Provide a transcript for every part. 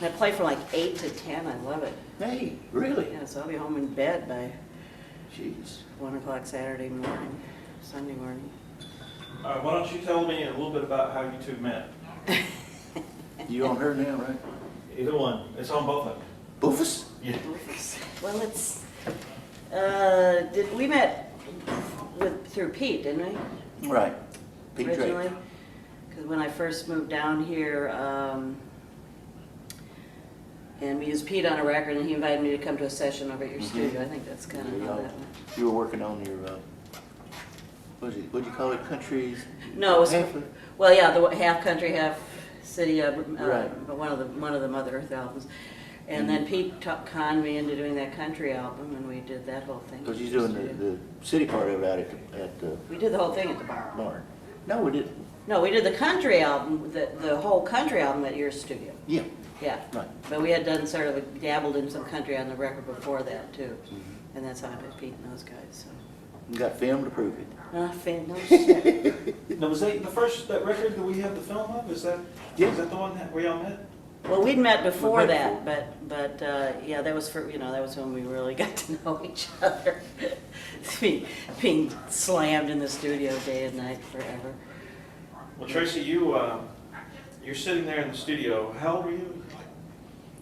I play from like 8 to 10. I love it. Hey, really? Yeah, so I'll be home in bed by Jeez. 1 o'clock Saturday morning, Sunday morning. All right, why don't you tell me a little bit about how you two met? You on her now, right? Either one. It's on both of them. Boofus? Yeah. Well, it's we met through Pete, didn't we? Right. Pete Drake. Originally, because when I first moved down here, and we used Pete on a record, and he invited me to come to a session over at your studio. I think that's kind of how that went. You were working on your, what'd you call it, countries? No, it was, well, yeah, the half country, half city, Right. one of the Mother Earth albums. And then Pete conned me into doing that country album, and we did that whole thing. Because you're doing the city part of it out at the We did the whole thing at the bar. barn. No, we didn't. No, we did the country album, the whole country album at your studio. Yeah. Yeah. Right. But we had done sort of dabbled in some country on the record before that too, and that's how I met Pete and those guys. So. You got film to prove it. No shit. Now, was that record that we have the film of? Is that the one where y'all met? Well, we'd met before We that, met but yeah, that was that was when we really got to know each other. being slammed in the studio day and night forever. Well, Tracy, you're sitting there in the studio. How old were you?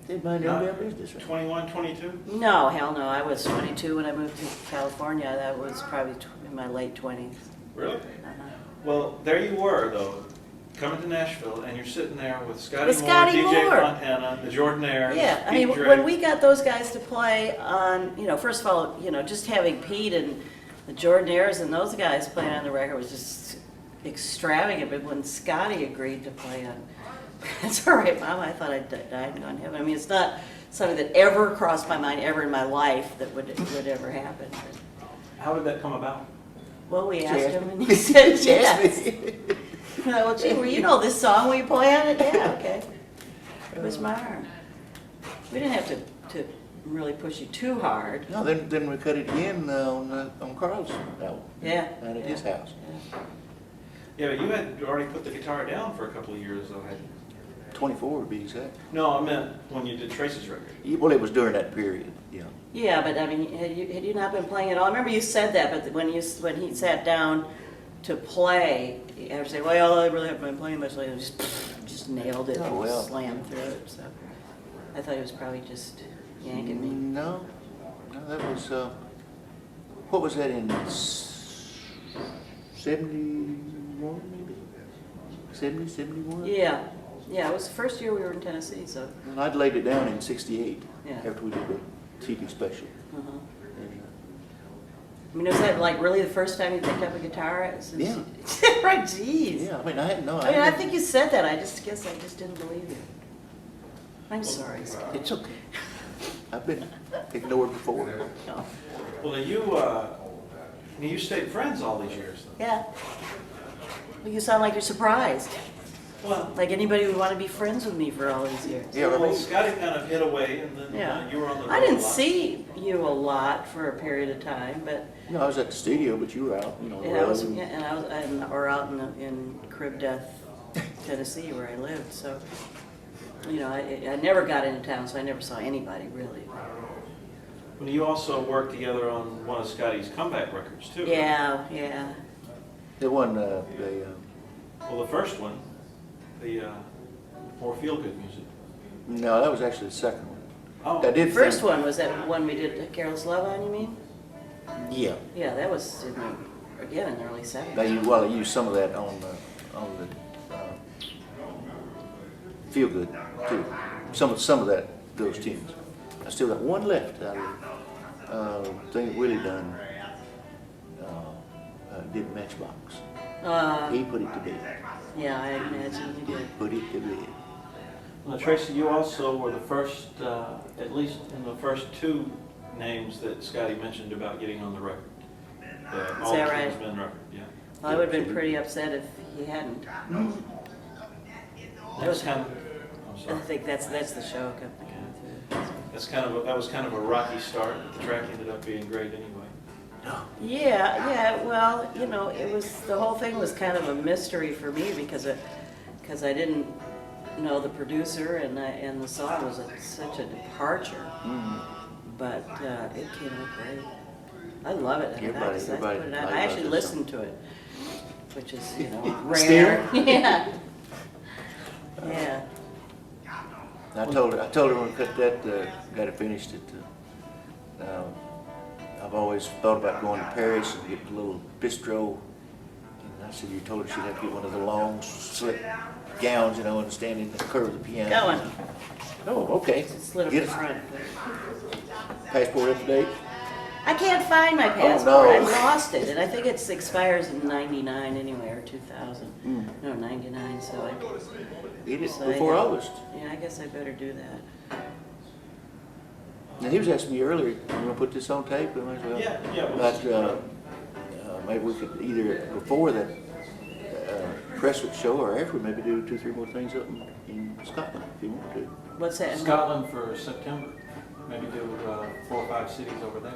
Did mind your damn business, right? 21, 22? No, hell no. I was 22 when I moved to California. That was probably in my late 20s. Really? Well, there you were, though, coming to Nashville, and you're sitting there with Scotty Moore, DJ Fontana, the Jordanaires. Yeah, I mean, when we got those guys to play on, first of all, just having Pete and the Jordanaires and those guys playing on the record was just extravagant. But when Scotty agreed to play on, that's all right, Mom, I thought I'd died and gone to heaven. I mean, it's not something that ever crossed my mind ever in my life that would ever happen. But, how did that come about? well, we asked him, and he said yes. Well, gee, well, you know this song, will you play on it? Yeah, okay. It was my arm. We didn't have to really push you too hard. No, then we cut it again on Carl's album. Yeah. Out at his house. Yeah, but you had already put the guitar down for a couple of years, though, hadn't you? 24 to be exact. No, I meant when you did Tracy's record. Well, it was during that period, yeah. Yeah, but I mean, had you not been playing at all? I remember you said that, but when he sat down to play, you ever say, well, I really haven't been playing much lately. Just nailed it, Oh, well. slammed through it. So I thought he was probably just yanking me. No, that was, what was that in 71 maybe? 70, 71? Yeah, it was the first year we were in Tennessee, so. And I'd laid it down in 68 Yeah. after we did the TV special. Uh-huh. And, I mean, was that like really the first time you picked up a guitar? Yeah. Right, jeez. yeah, I mean, I hadn't known. I mean, I think you said that. I guess I just didn't believe you. I'm sorry. It's okay. I've been ignored before. No. Well, now you stayed friends all these years, though. Yeah. Well, you sound like you're surprised. Well, Like anybody would want to be friends with me for all these years. Yeah, well, right. Scotty kind of hid away, and then Yeah. you were on the road I didn't a lot. see you a lot for a period of time, but You know, I was at the studio, but you were out, on the and I was, road. yeah, or out in Crib Death, Tennessee, where I lived. So, I never got into town, so I never saw anybody really. Well, you also worked together on one of Scotty's comeback records, too. right? Yeah. The one, Well, the first one, the more feel-good music. no, that was actually the second one. Oh, I did The first think- one was that one we did Careless Love on, you mean? Yeah. Yeah, that was in the early 70s. I used some of that on the Feel Good too. Some of those tunes. I still got one left out of thing that Willie done. Did Matchbox. He put it to bed. Yeah, I imagine you did. Put it to bed. Well, Tracy, you also were the first, at least in the first two names that Scotty mentioned about getting on the record. The All that the right? King's Men record, yeah. Well, I would have been pretty upset if he hadn't. That was kind of, I'm I sorry. think that's the show coming through. That was kind of a rocky start, but the track ended up being great anyway. Yeah. Well, it was the whole thing was kind of a mystery for me because I didn't know the producer, and the song was such a departure, but it came out great. I love it. And Everybody- I everybody put it on. likes I actually this listened to it, which is, you know, rare. Still? Yeah. Yeah. I told her when I cut that, got it finished, I've always thought about going to Paris and get a little bistro. And I said, you told her she'd have to get one of the long slip gowns, you know, and stand in the curve of the piano. Got one. Oh, okay. It's slid up Get the it. front. Passport up to date? I can't find my passport. no. I lost it, and I think it expires in '99 anyway, or 2000. No, '99. So Get it So before I- August. yeah, I guess I better do that. Now, he was asking me earlier, you want to put this on tape? I might as well. Yeah. About, maybe we could either before the Presswick show or after, maybe do 2 or 3 more things up in Scotland if you want to. What's that? Scotland for September. Maybe do 4 or 5 cities over there.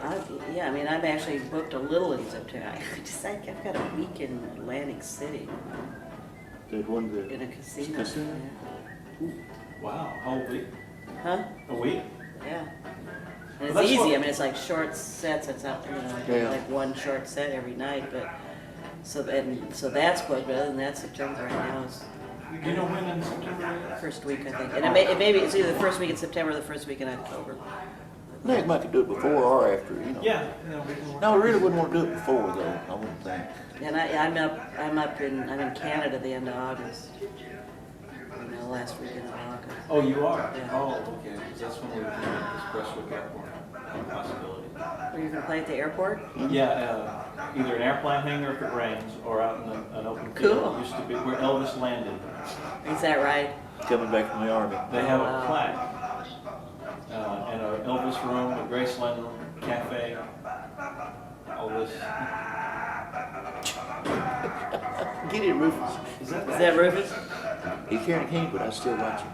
Yeah, I mean, I'm actually booked a little in September. I've got a week in Atlantic City There's one in a casino. Casino? Yeah. Wow, a whole week? Huh? A week? Yeah. And it's Well, that's easy. what- I mean, it's like short sets. It's not, you know, I do Yeah. like one short set every night. But so that's booked. But other than that, September right now is Do you know when in September? first week, I think. And maybe it's either the first week in September or the first week in October. I think I could do it before or after, you know. Yeah. We can work. No, I really wouldn't want to do it before though, I wouldn't think. And I'm in Canada the end of August. You know, last weekend of August. Oh, you are? Yeah. Oh, okay. 'Cause that's when we were thinking of this Presswick Airport possibility. Are you gonna play at the airport? Yeah, either an airplane hangar if it rains, or out in an open field. Cool. It used to be where Elvis landed. Is that right? Coming back from the army. They have Wow. a plaque. And an Elvis room, a Graceland cafe, all this. Get it, Rufus. Is that Is that Rufus? He's carrying a cane, but I still watch him.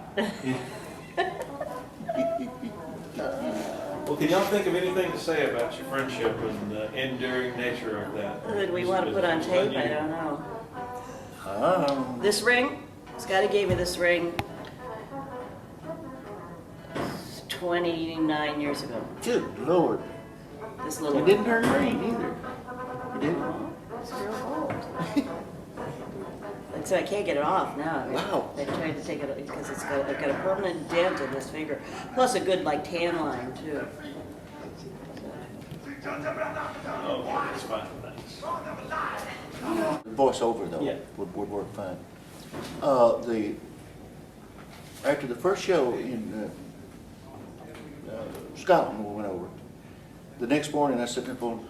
Well, can y'all think of anything to say about your friendship and the enduring nature of that? That we want to put on tape? I don't know. This ring, Scotty gave me this ring 29 years ago. Good Lord. This little It didn't turn green either. It didn't. It's real old. And so I can't get it off now. Wow. I tried to take it because I've got a permanent dent in this finger, plus a good like tan line too. Okay, it's fine, thanks. Voiceover though Yeah. would work fine. After the first show in Scotland, when we went over, the next morning I sat up on.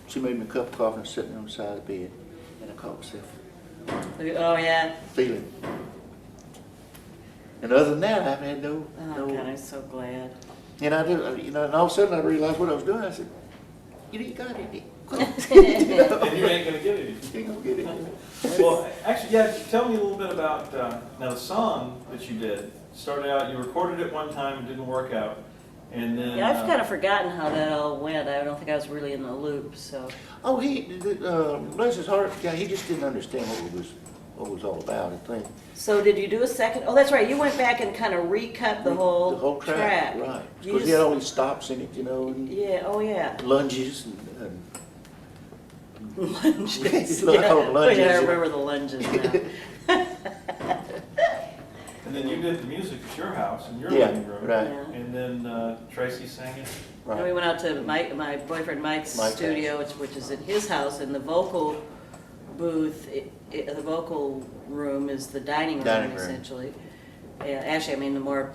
She made me a cup of coffee and sitting on the side of the bed, and I caught myself Oh yeah. feeling. And other than that, I haven't had no. Oh God, I'm so glad. And I do, you know, and all of a sudden I realized what I was doing. I said, you got it. And you ain't gonna get it. You ain't gonna get it. Well, actually, yeah, tell me a little bit about, now the song that you did, started out, you recorded it one time and didn't work out, and then... Yeah, I've kind of forgotten how that all went. I don't think I was really in the loop. So Oh, bless his heart, yeah, he just didn't understand what it was all about, I think. so did you do a second? Oh, that's right. You went back and kind of recut the whole track. Right. You Because he had just- all these stops in it, you know, and Yeah. Oh yeah. lunges and Lunges. I call them lunges. Yeah, I remember the lunges now. And then you did the music at your house, in your Yeah, living room. right. Yeah. And then Tracy sang it. And we right. went out to my boyfriend Mike's Mike's studio, which is in his house, and the vocal booth, the vocal room is the dining room, Dining room. essentially. Actually, I mean, the more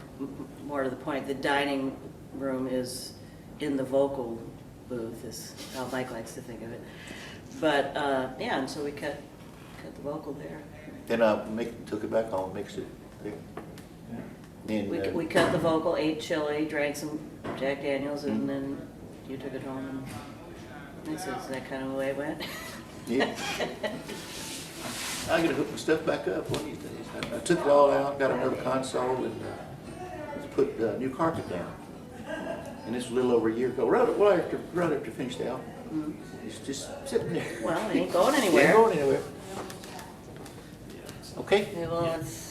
to the point, the dining room is in the vocal booth, is how Mike likes to think of it. But yeah, and so we cut the vocal there. Then I took it back home, mixed it there. Yeah. And, We cut the vocal, ate chili, drank some Jack Daniels, and then you took it home. And this is that kind of the way it went. yeah. I gotta hook my stuff back up one of these days. I took it all out, got another console, and put new carpet down. And this was a little over a year ago, right after I finished the album. It's just sitting there. Well, it ain't going Ain't anywhere. going anywhere. Okay. Yeah, well, it's